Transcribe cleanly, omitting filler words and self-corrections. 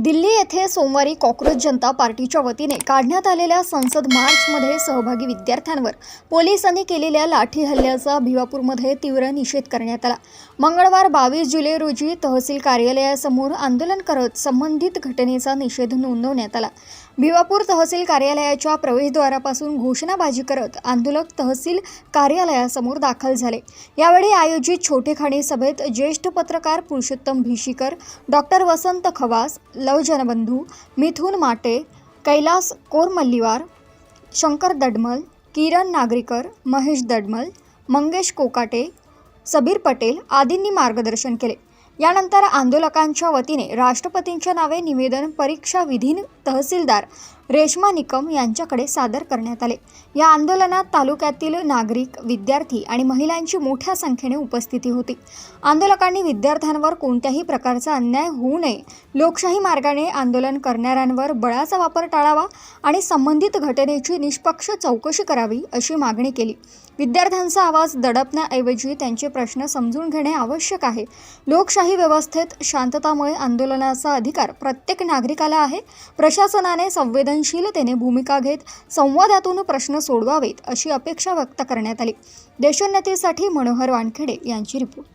दिल्ली येथे सोमवारी कॉक्रोच जनता पार्टीच्या वतीने काढण्यात आलेल्या संसद मार्चमध्ये सहभागी विद्यार्थ्यांवर पोलिसांनी केलेल्या लाठी हल्ल्याचा भिवापूरमध्ये तीव्र निषेध करण्यात आला। मंगळवार 22 जुलै रोजी तहसील कार्यालयासमोर आंदोलन करत संबंधित घटनेचा निषेध नोंदवण्यात आला। भिवापूर तहसील कार्यालयाच्या प्रवेशद्वारापासून घोषणाबाजी करत आंदोलक तहसील कार्यालयासमोर दाखल झाले। यावेळी आयोजित छोटेखानी सभेत ज्येष्ठ पत्रकार पुरुषोत्तम भिशीकर, डॉक्टर वसंत खवास, लव जनबंधू, मिथुन माटे, कैलास कोरमल्लीवार, शंकर दडमल, किरण नागरीकर, महेश दडमल, मंगेश कोकाटे, सबीर पटेल आदींनी मार्गदर्शन केले। यानंतर आंदोलकांच्या वतीने राष्ट्रपतींच्या नावे निवेदन परीक्षा विधीन तहसीलदार रेश्मा निकम यांच्याकडे सादर करण्यात आले। या आंदोलनात तालुक्यातील नागरिक, विद्यार्थी आणि महिलांची मोठ्या संख्येने उपस्थिती होती। आंदोलकांनी विद्यार्थ्यांवर कोणत्याही प्रकारचा अन्याय होऊ नये, लोकशाही मार्गाने आंदोलन करणाऱ्यांवर बळाचा वापर टाळावा आणि संबंधित घटनेची निष्पक्ष चौकशी करावी अशी मागणी केली। विद्यार्थ्यांचा आवाज दडपण्याऐवजी त्यांचे प्रश्न समजून घेणे आवश्यक आहे। लोकशाही व्यवस्थेत शांततामय आंदोलनाचा अधिकार प्रत्येक नागरिकाला आहे। प्रशासनाने संवेदनशीलतेने भूमिका घेत संवादातून प्रश्न सोडवावेत अशी अपेक्षा व्यक्त करण्यात आली। देशोन्नतीसाठी मनोहर वानखेडे यांची रिपोर्ट।